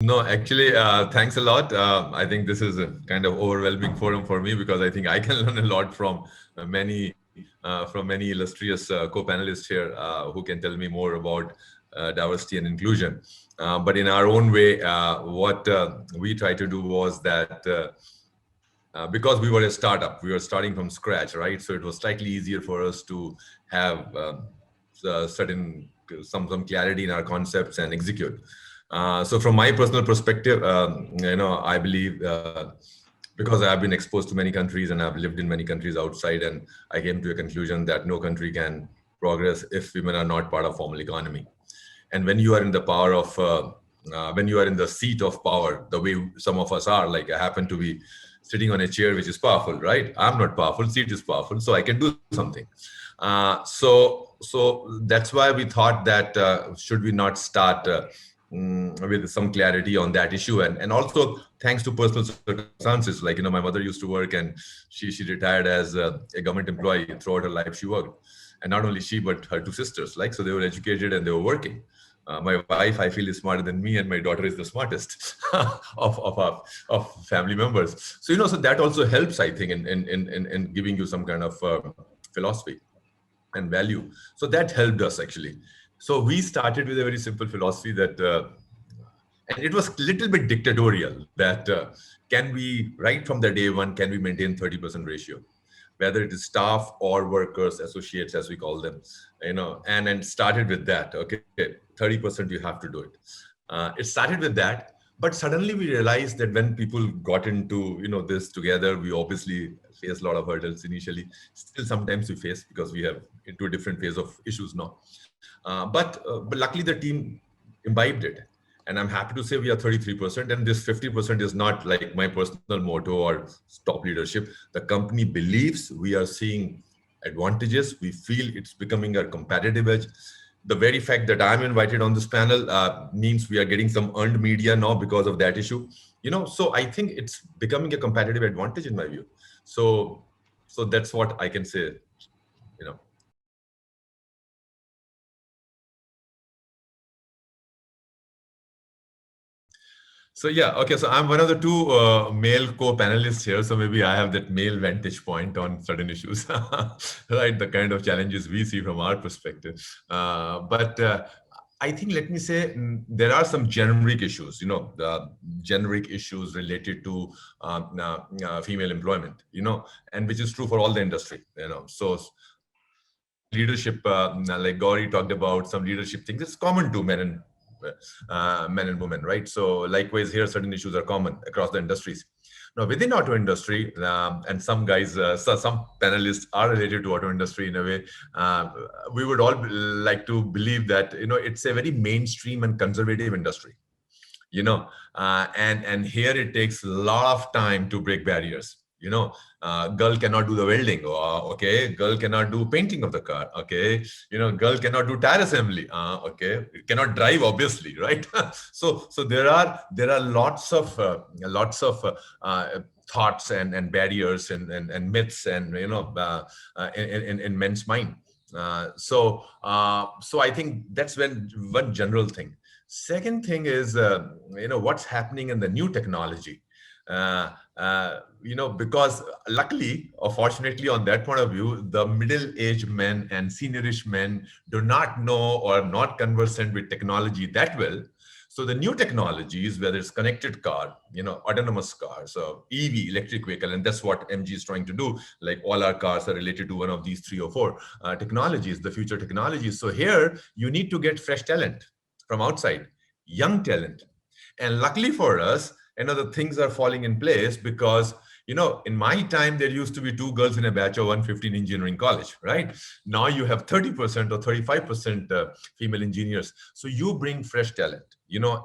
No, actually, thanks a lot. I think this is a kind of overwhelming forum for me because I think I can learn a lot from many illustrious co-panelists here who can tell me more about diversity and inclusion. But in our own way, what we tried to do was that because we were a startup, we were starting from scratch, right? So it was slightly easier for us to have certain some clarity in our concepts and execute. So from my personal perspective, I believe because I've been exposed to many countries and I've lived in many countries outside, and I came to a conclusion that no country can progress if women are not part of formal economy. And when you are in the power of when you are in the seat of power, the way some of us are, like I happen to be sitting on a chair which is powerful, right? I'm not powerful, seat is powerful, so I can do something. So that's why we thought that should we not start with some clarity on that issue, and also thanks to personal circumstances, like my mother used to work, and she retired as a government employee. Throughout her life she worked, and not only she but her two sisters, like, so they were educated and they were working. My wife, I feel, is smarter than me, and my daughter is the smartest of family members. So so that also helps, I think, in giving you some kind of philosophy and value. So that helped us actually. So we started with a very simple philosophy that, and it was a little bit dictatorial, that can we, right from the day one, can we maintain 30% ratio? Whether it is staff or workers, associates, as we call them, and started with that. Okay, 30% you have to do it. It started with that, but suddenly we realized that when people got into this together, we obviously faced a lot of hurdles initially. Still, sometimes we face because we have into a different phase of issues now. But luckily the team imbibed it, and I'm happy to say we are 33%, and this 50% is not like my personal motto or top leadership. The company believes we are seeing advantages. We feel it's becoming a competitive edge. The very fact that I'm invited on this panel means we are getting some earned media now because of that issue. So I think it's becoming a competitive advantage in my view. So that's what I can say. you know So yeah, okay. So I'm one of the two male co-panelists here, so maybe I have that male vantage point on certain issues, right? The kind of challenges we see from our perspective. But I think, let me say, there are some generic issues, the generic issues related to female employment, and which is true for all the industry. So leadership, like Gauri talked about, some leadership things. It's common to men and women, right? So likewise here, certain issues are common across the industries. Now within auto industry, and some guys, some panelists are related to auto industry in a way. We would all like to believe that it's a very mainstream and conservative industry. And here it takes a lot of time to break barriers. Girl cannot do the welding. Okay, girl cannot do painting of the car. Okay, girl cannot do tire assembly. Okay, cannot drive, obviously, right? So there are lots of thoughts and barriers and myths, and in men's mind. So I think that's one general thing. Second thing is, what's happening in the new technology. Because luckily or fortunately, on that point of view, the middle-aged men and seniorish men do not know or are not conversant with technology that well. So the new technologies, whether it's connected car, autonomous cars, so EV, electric vehicle, and that's what MG is trying to do. Like all our cars are related to one of these three or four technologies, the future technologies. So here you need to get fresh talent from outside, young talent. And luckily for us, the things are falling in place because, in my time, there used to be two girls in a batch of 115 engineering college, right? Now you have 30% or 35% female engineers. So you bring fresh talent,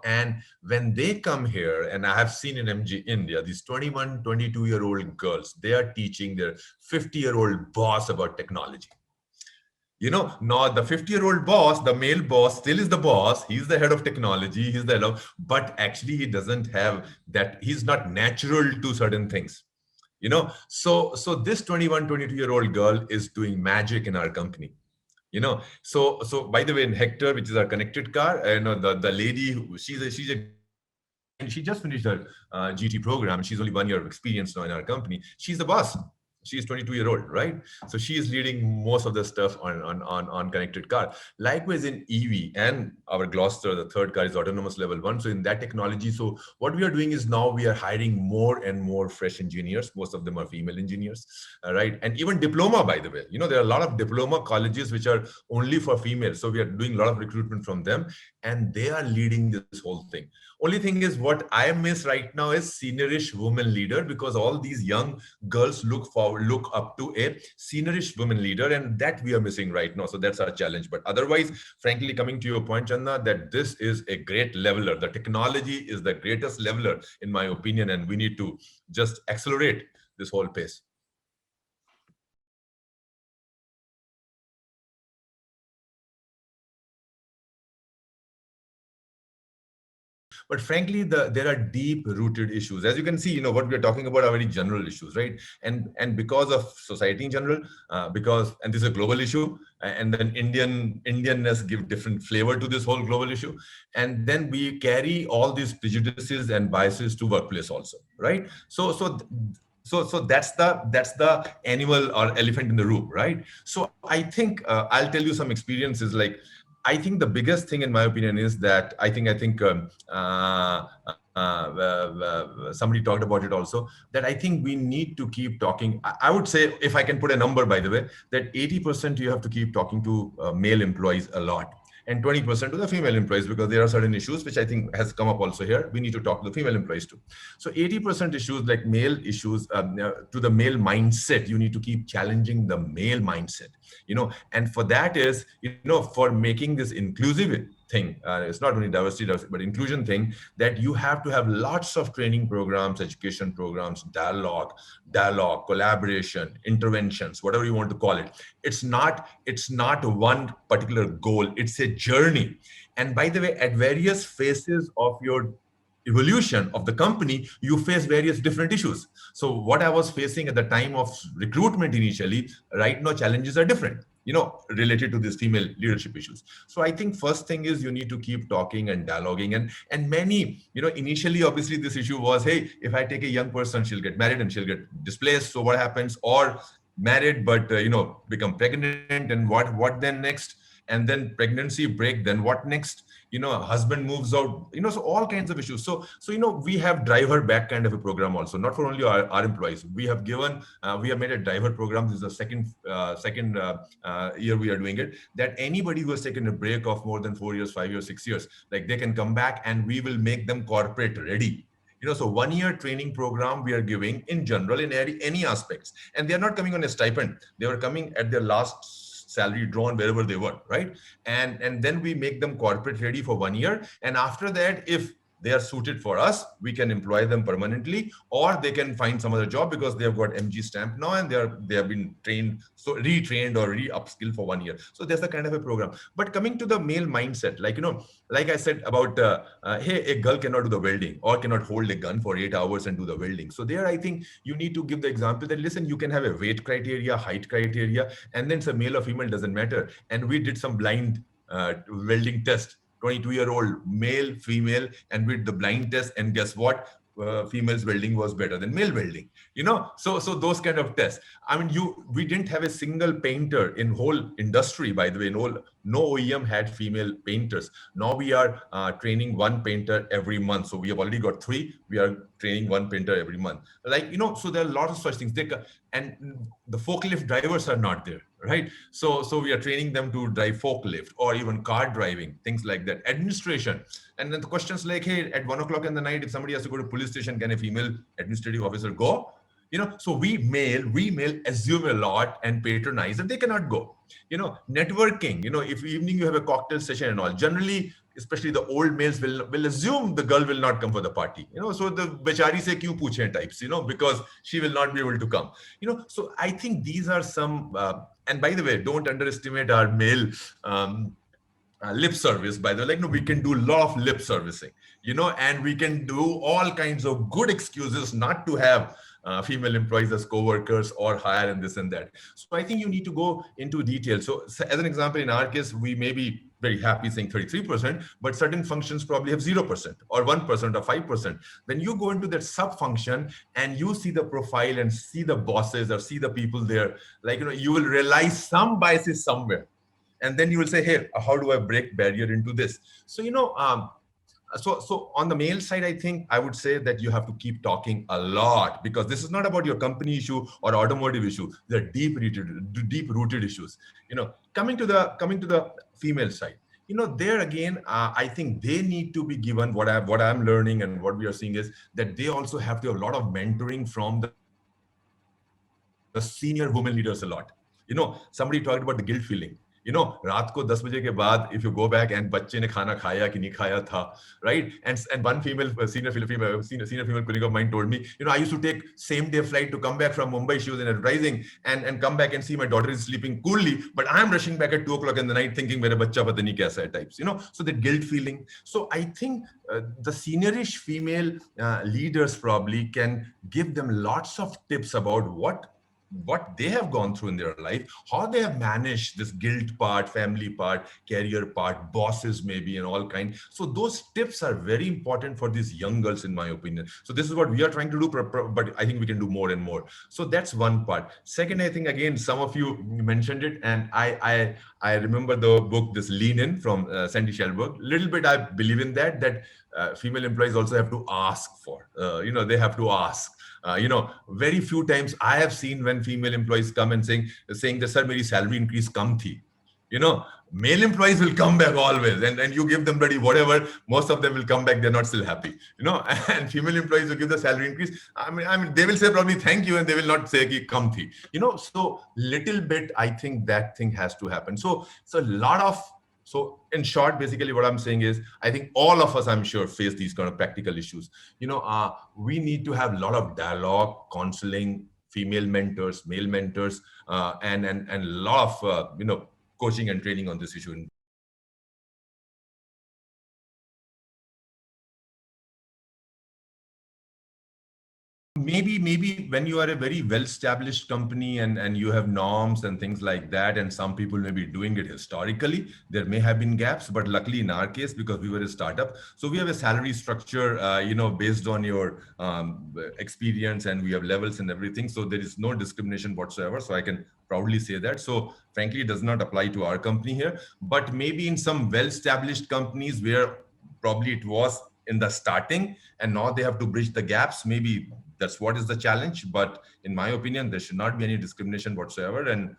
and when they come here, and I have seen in MG India, these 21, 22-year-old girls, they are teaching their 50-year-old boss about technology. Now the 50-year-old boss, the male boss, still is the boss. He's the head of technology. He's the head of, but actually he doesn't have that. He's not natural to certain things. So this 21, 22-year-old girl is doing magic in our company. So by the way, in Hector, which is our connected car, the lady, she's a she just finished her GT program, and she's only 1 year of experience now in our company. She's the boss. She's 22-year-old, right? So she is leading most of the stuff on connected car. Likewise in EV, and our Gloucester, the third car, is autonomous level 1. So in that technology, so what we are doing is now we are hiring more and more fresh engineers. Most of them are female engineers, right? And even diploma, by the way, there are a lot of diploma colleges which are only for females. So we are doing a lot of recruitment from them, and they are leading this whole thing. Only thing is, what I miss right now is seniorish woman leader, because all these young girls look up to a seniorish woman leader, and that we are missing right now. So that's our challenge. But otherwise, frankly, coming to your point, Channa, that this is a great leveler. The technology is the greatest leveler, in my opinion, and we need to just accelerate this whole pace. But frankly, there are deep-rooted issues. As you can see, what we are talking about are very general issues, right? And because of society in general, and this is a global issue, and then Indianness give different flavor to this whole global issue, and then we carry all these prejudices and biases to workplace also, right? So that's the animal or elephant in the room, right? So I think I'll tell you some experiences. Like, I think the biggest thing, in my opinion, is that I think somebody talked about it also, that I think we need to keep talking. I would say, if I can put a number, by the way, that 80% you have to keep talking to male employees a lot, and 20% to the female employees, because there are certain issues which I think has come up also here. We need to talk to the female employees too. So 80% issues, like male issues, to the male mindset, you need to keep challenging the male mindset, and for that is, for making this inclusive thing, it's not only diversity, but inclusion thing, that you have to have lots of training programs, education programs, dialogue, collaboration, interventions, whatever you want to call it. It's not one particular goal, it's a journey. And by the way, at various phases of your evolution of the company, you face various different issues. So what I was facing at the time of recruitment initially, right now challenges are different, related to these female leadership issues. So I think first thing is you need to keep talking and dialoguing, and many, initially obviously this issue was, hey, if I take a young person, she'll get married and she'll get displaced. So what happens? Or married but become pregnant, and what then next? And then pregnancy break, then what next? Husband moves out, so all kinds of issues. So we have driver back kind of a program also, not for only our employees. We have made a driver program. This is the second year we are doing it, that anybody who has taken a break of more than 4 years, 5 years, 6 years, like, they can come back and we will make them corporate ready. So 1 year training program we are giving in general in any aspects. And they are not coming on a stipend. They were coming at their last salary drawn wherever they were, right? And then we make them corporate ready for 1 year. And after that, if they are suited for us, we can employ them permanently, or they can find some other job because they have got MG stamp now, and they have been trained, so retrained or re-upskill for 1 year. So that's the kind of a program. But coming to the male mindset, like I said about, hey, a girl cannot do the welding or cannot hold a gun for 8 hours and do the welding. So there, I think you need to give the example that, listen, you can have a weight criteria, height criteria, and then it's a male or female, doesn't matter. And we did some blind welding test, 22-year-old male, female, and with the blind test, and guess what? Females welding was better than male welding. So those kind of tests. I mean, we didn't have a single painter in whole industry, by the way. No OEM had female painters. Now we are training one painter every month. So we have already got 3. We are training one painter every month. So there are a lot of such things. And the forklift drivers are not there, right? So we are training them to drive forklift, or even car driving, things like that. Administration. And then the questions like, hey, at 1 o'clock in the night, if somebody has to go to police station, can a female administrative officer go? So we male assume a lot and patronize, and they cannot go. Networking, if evening you have a cocktail session and all, generally, especially the old males will assume the girl will not come for the party. So the bechari se kyun puche types, because she will not be able to come. So I think these are some, and by the way, don't underestimate our male lip service, by the way. No, we can do a lot of lip servicing, and we can do all kinds of good excuses not to have female employees as co-workers or hire and this and that. So I think you need to go into detail. So as an example, in our case, we maybe very happy saying 33%, but certain functions probably have 0% or 1% or 5%. When you go into that sub function and you see the profile and see the bosses or see the people there, like, you will realize some biases somewhere. And then you will say, hey, how do I break barrier into this? So, so on the male side, I think I would say that you have to keep talking a lot, because this is not about your company issue or automotive issue. They're deep rooted issues. Coming to the female side, there again, I think they need to be given what I'm learning, and what we are seeing is that they also have to have a lot of mentoring from the senior women leaders a lot. Somebody talked about the guilt feeling. रात को 10 बजे के बाद, if you go back and बच्चे ने खाना खाया कि नहीं खाया था, right? And one female senior female colleague of mine told me, I used to take same day flight to come back from Mumbai. She was in advertising, and come back and see my daughter is sleeping coolly, but I'm rushing back at 2 o'clock in the night thinking मेरा बच्चा पता नहीं कैसा है types. So that guilt feeling. So I think the seniorish female leaders probably can give them lots of tips about what they have gone through in their life, how they have managed this guilt part, family part, career part, bosses maybe, and all kind. So those tips are very important for these young girls, in my opinion. So this is what we are trying to do, but I think we can do more and more. So that's one part. Second, I think again, some of you mentioned it, and I remember the book, this Lean In from Sandy Shelberg. Little bit I believe in that female employees also have to ask for, they have to ask. Very few times I have seen when female employees come and saying that sir, मेरी salary increase कम थी. Male employees will come back always, and you give them bloody whatever, most of them will come back, they're not still happy. And female employees will give the salary increase. I mean, they will say probably thank you, and they will not say ki kam thi. So little bit, I think that thing has to happen. So a lot of. So in short, basically what I'm saying is, I think all of us, I'm sure, face these kind of practical issues. We need to have a lot of dialogue, counseling, female mentors, male mentors, and a lot of, coaching and training on this issue. Maybe when you are a very well-established company and you have norms and things like that, and some people may be doing it historically, there may have been gaps. But luckily, in our case, because we were a startup, so we have a salary structure, based on your experience, and we have levels and everything. So there is no discrimination whatsoever. So I can proudly say that. So frankly, it does not apply to our company here. But maybe in some well-established companies where probably it was in the starting, and now they have to bridge the gaps, maybe that's what is the challenge. But in my opinion, there should not be any discrimination whatsoever, and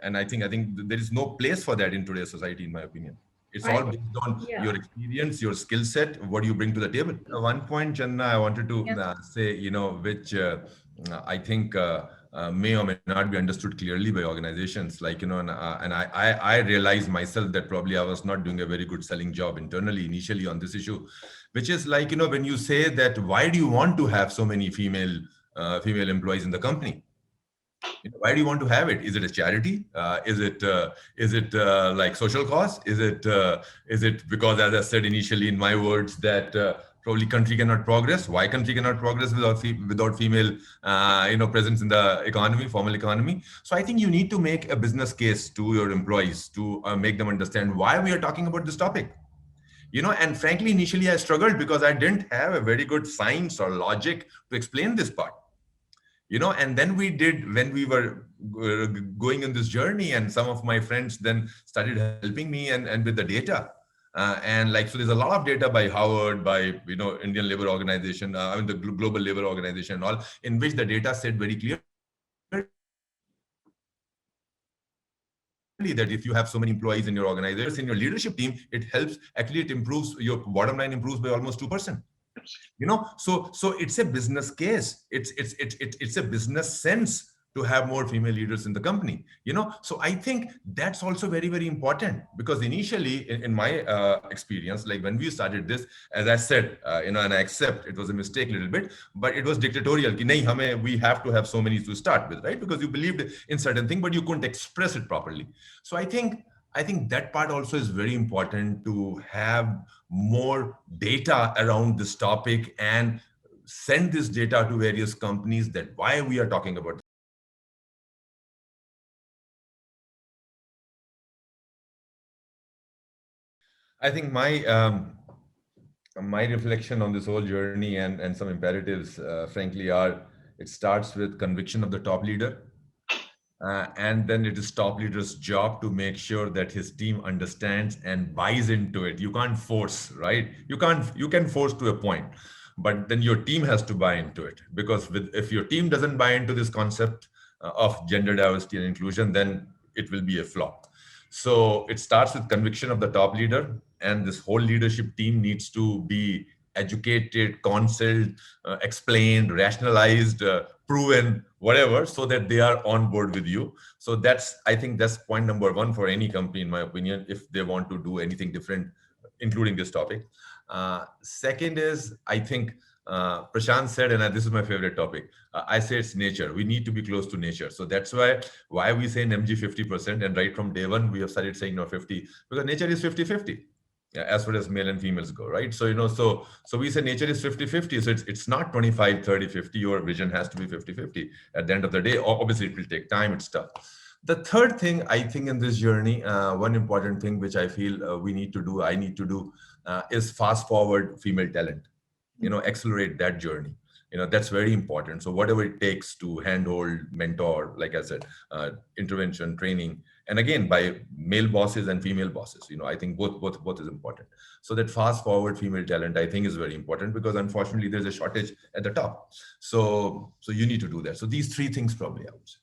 I think there is no place for that in today's society, in my opinion. It's all I based on your Yeah, experience, your skill set, what do you bring to the table. One point, Channa, I wanted to yeah, say, which I think may or may not be understood clearly by organizations. Like, and I realized myself that probably I was not doing a very good selling job internally initially on this issue, which is like, when you say that, why do you want to have so many female employees in the company? Why do you want to have it? Is it a charity? Is it like social cause? Is it because, as I said initially in my words, that probably country cannot progress? Why country cannot progress without female presence in the economy, formal economy? So I think you need to make a business case to your employees to make them understand why we are talking about this topic. And frankly, initially I struggled because I didn't have a very good science or logic to explain this part. And then we did, when we were going on this journey, and some of my friends then started helping me and with the data. And like, so there's a lot of data by Howard, by Indian Labor Organization, the Global Labor Organization and all, in which the data said very clearly that if you have so many employees in your organization, in your leadership team, it helps, actually it improves, your bottom line improves by almost 2%. So it's a business case, it's a business sense to have more female leaders in the company. So I think that's also very, very important, because initially in my experience, like when we started this, as I said, and I accept it was a mistake a little bit, but it was dictatorial ki nahi, we have to have so many to start with, right? Because you believed in certain thing, but you couldn't express it properly. So I think that part also is very important, to have more data around this topic and send this data to various companies, that why we are talking about I think my reflection on this whole journey and some imperatives, frankly, are it starts with conviction of the top leader. And then it is top leader's job to make sure that his team understands and buys into it. You can't force, right? You can force to a point, but then your team has to buy into it, because if your team doesn't buy into this concept of gender diversity and inclusion, then it will be a flop. So it starts with conviction of the top leader, and this whole leadership team needs to be educated, counseled, explained, rationalized, proven, whatever, so that they are on board with you. So I think that's point number one for any company, in my opinion, if they want to do anything different, including this topic. Second is, I think Prashant said, and this is my favorite topic. I say it's nature. We need to be close to nature. So that's why we say in MG 50%, and right from day one we have started saying no 50, because nature is 50-50. Yeah, as far as male and females go, right? So so we say nature is 50-50. So it's not 25-30-50. Your vision has to be 50-50 at the end of the day. Obviously it will take time, it's tough. The third thing I think in this journey, one important thing which I feel we need to do, I need to do, is fast forward female talent. Accelerate that journey. That's very important. So whatever it takes to handhold, mentor, like I said, intervention, training, and again by male bosses and female bosses. I think both is important. So that fast forward female talent, I think, is very important, because unfortunately there's a shortage at the top. So you need to do that. So these three things probably, I would say.